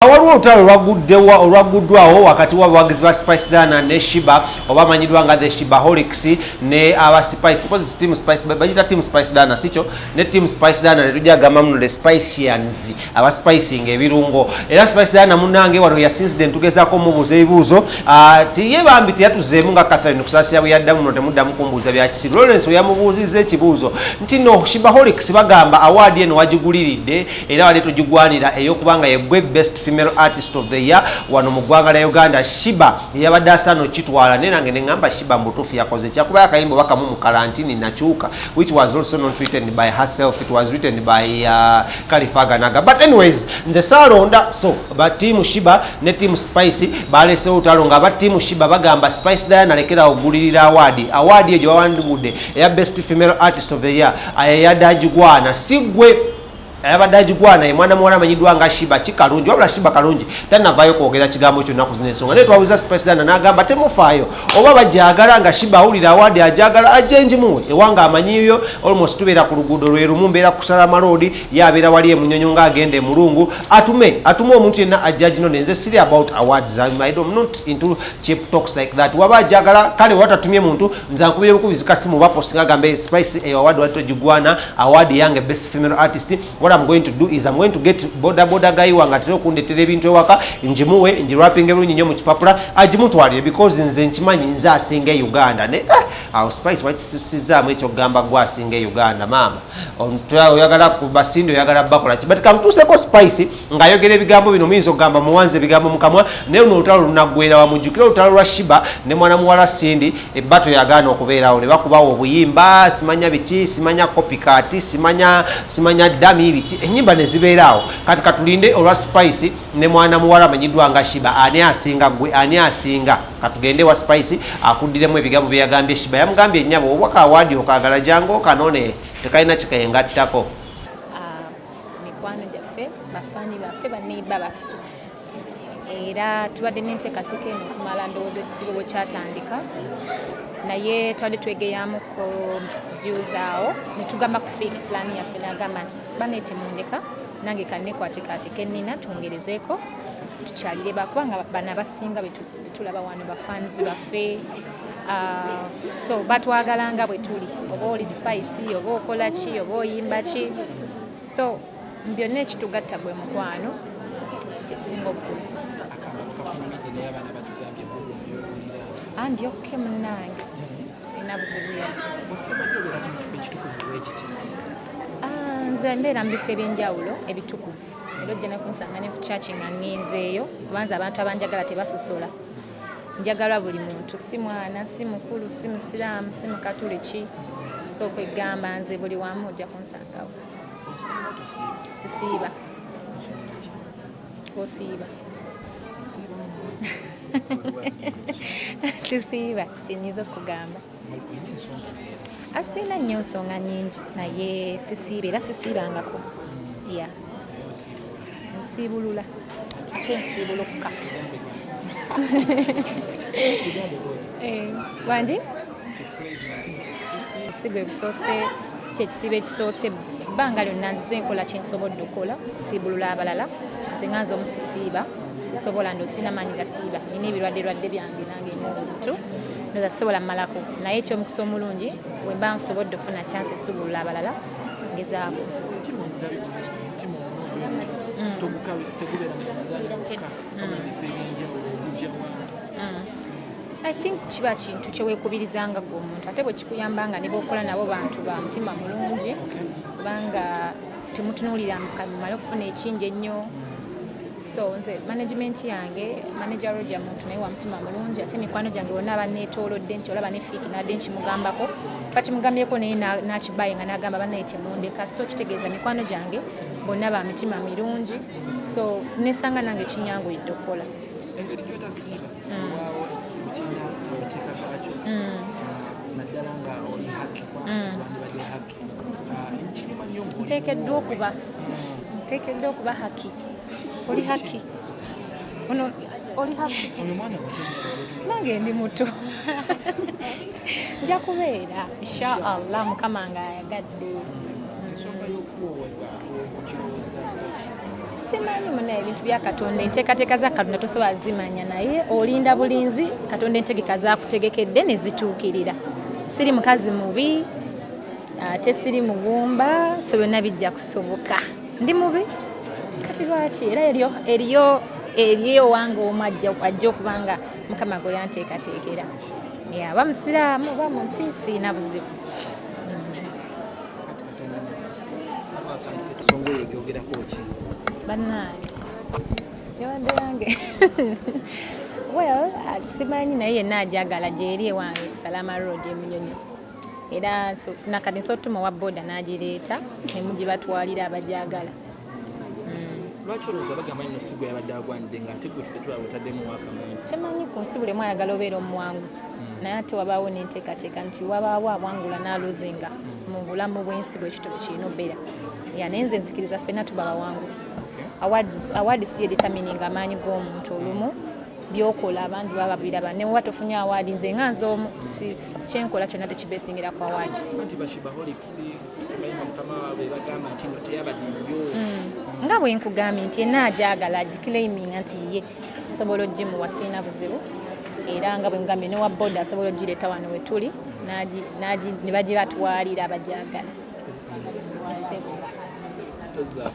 Waliwo olutalo olwaguddwawo wakati w'abawagizi ba Spice Zzina ne Sheebah oba amanyidwa nga the Sheebaholics ne aba Spice team Spice bagita team Spice Zzina sicho ne team Spice Zzina ne tujja gamba muno the Spiceans aba spicing ebirungo era Spice Zzina munange wano ya incident tugezaako mubuuza ebibuuzo tiye bambi teyatuzeemu nga Catherine kusaasira bwe yaddamu muno temuddamu kumbuuza bya kisiru Lawrence yamubuuzizza ekibuuzo nti no Sheebaholics bagamba award eno wagiguliridde era wali tugigwanira ey'okubanga ye best female artist of the year wano mu ggwanga la Uganda. Sheebah yabadde asano kitwala nenange nengamba Sheebah mbutuufu yakoze kyakuba akayimbo bakamu mu karantini nakyuka which was also not written by herself, it was written by Kalifaganaga. But anyways nze saalonda so ba team Sheebah ne team Spice balesewo olutalo nga ba team Sheebah bagamba Spice Zzina alekera ogulirira award eyo gyewawandigudde eya best female artist of the year ayayadde agigwana sigwe ayabadde agigwana ye mwana muwala amanyidwa nga Sheebah kikalungi wabula Sheebah kalungi tanavaayo kwogera kigambo kyonna ku zino ensonga naye twabuuza Spice Zzina n'agamba temufaayo oba bajagala nga Sheebah awulira awadi ajagala ajenjimuwe ewanga amanyiyo almost tubeera ku luguudo lwe lumu mbeera kusala maloodi yabeera wali emunyonyo ng'agenda emulungu atume omuntu yenna ajja gino nenze siri about awards I'm not into cheap talks like that waba ajagala kale watatumye muntu nze ankubire bukubizi kasimu bapostinga agambe Spice eyo award wali togigwana award yange best female artist. What I'm going to do is I'm going to get boda guy wanga tero kundetera ebintu ewaka njimuwe njirapinga ebirungi nnyo mu kipapula agimutwalire because nze nkimanyi nze asinga Uganda ne Spice wakisizaamu ekyo gamba gwa asinga Uganda mama oyagala kubasindi oyagala bakola ki but kamutuuseko Spice ng'ayogera ebigambo bino muyinza okugamba muwanze ebigambo mukamwa naye luno olutalo lunagwera wamujjukira olutalo lwa Sheebah ne mwana muwala Sindi ebbato yagaana okubeerawo ne bakubawo obuyimba simanya biki simanya copycat simanya dami biki enyimba ne zibeeraawo kati katulinde olwa Spice ne mwana muwala amanyidwa nga Sheebah ani asinga katugende wa Spice akuddiremu ebigambo bye yagambye Sheebah yamugambye ennyabo obwaka awadi okaagala jangu kanone tekalina kikayengattako mikwano gyaffe bafaani baffe baneiba baffe era tubadde n'enteekateeka eno okumala ndowooza ekizibu bwe kyatandika naye twali twegeyamuko juuzaawo ne tugamba ku fake plan yaffe n'agamba nti baneete mundeka nange kannekwatekaateka ennina twongerezeeko tukyalire bakubanga bana abasinga betulaba wano bafanzi baffe so batwagalanga bwe tuli oba oli Spice oba okola ki oba oyimba ki so byonna ekitugatta gwe mukwano kyekisinga obukulu andyoke munnange sirina buzibu nze mbeera mu bifo ebyenjawulo ebitukuvu era ojja nekunsanga ne ku kyaki nga ngenzeeyo kubanza abantu abanjagala tebasosola njagala buli muntu si mwana si mukulu si musiraamu si mukatuliki so kwegamba nze buli wamu ojja kunsangawo sisiiba osiiba sisiiba kyenyiza okugamba asiina nnyo nsonga nyingi naye sisiiba era sisiibangako ya nsiibulula ate nsiibuluka wangi sigwe busoose si kyekisiiba ekisoose ebbanga lyonna nzize nkola kyensobodde okukola siibulula abalala nze nganze omusisiiba sisobola ndo sina maanyi gasiiba nina ebirwadde byange nange omuntu ndoza sisobola mmalako naye ekyomukisa omulungi bwe mba nsobodde ofuna chance esubulula abalala ngezaako I think kiba kintu kyeweekubirizanga gwe omuntu ate bwe kikuyambanga ne b'okola nabo bantu ba mutima mulungi kubanga temutunuulira mukanyumala okufuna ekingi ennyo so nze management yange manager Roger muntu naye wa mutima mulungi ate mikwano gyange bonna abanneetoolodde nti olaba ne fiiki nadde nkimugambako bakimugambyeko naye nakibaye nga n'agamba bannaye temundeka so kitegeeza mikwano gyange bonna ba mitima mirungi so nesanga nange kinyanguyidde okukola engeri gyotasiiba waawo ekizibu kirina amateeka gaakyo naddala nga oli haki wandibadde haki nkirima nnyo nteekeddwa okuba haki oli haki ono oli haki ono mwana nange ndi muto nja kubeera inshallah mukama nga ayagadde ensonga y'okuwoowebwa okirowooza simanyi muna ebintu bya Katonda enteekateeka za Katonda tosobola zimanya naye olinda bulinzi Katonda entegeka zaakutegekedde ne zituukirira. Siri mukazi mubi ate siri mugumba so byonna bijja kusoboka. Ndi mubi kati lwaki era eriyo wange omu ajja okubanga Mukama gwe yanteekateekera. Aba musiraamu oba muki siina buzibu. Songo yeyogerako ki? Bannange yabadde yange well simanyi naye yenna ajagala gyeri ewange ku Salama Road Emunyonyo era nakati nsotuma wa boda n'agireeta ne mugibatwalira abajagala. Lwaki olowooza bagamba nno sigo yabadde agwanidde ng'ate gwe ffe tulaba otaddemu wakamanyi? Kyemanyi ku nsi buli mwayagala obeera omuwanguzi naye ate wabaawo n'enteekateeka nti wabaawo abwangula n'aluzinga mu bulamu bw'ensi bw'ekitobo kirina obeera. Naye nze nzikiriza ffenna tuba bawanguzi. Awadi si ye determining amaanyi g'omuntu olumu byokola abangi baba biraba ne bwe tofunye awadi nze nga nze omu kyenkola kyonna tekibeesingira ku awadi. Nga bwe nkugambye nti yenna agyagala agiclaiminga nti ye nsobola ogimuwa siina buzibu era nga bwe ngambye ne wa boda asobola ogireeta wano we tuli ne bagibatwalira abagyagala.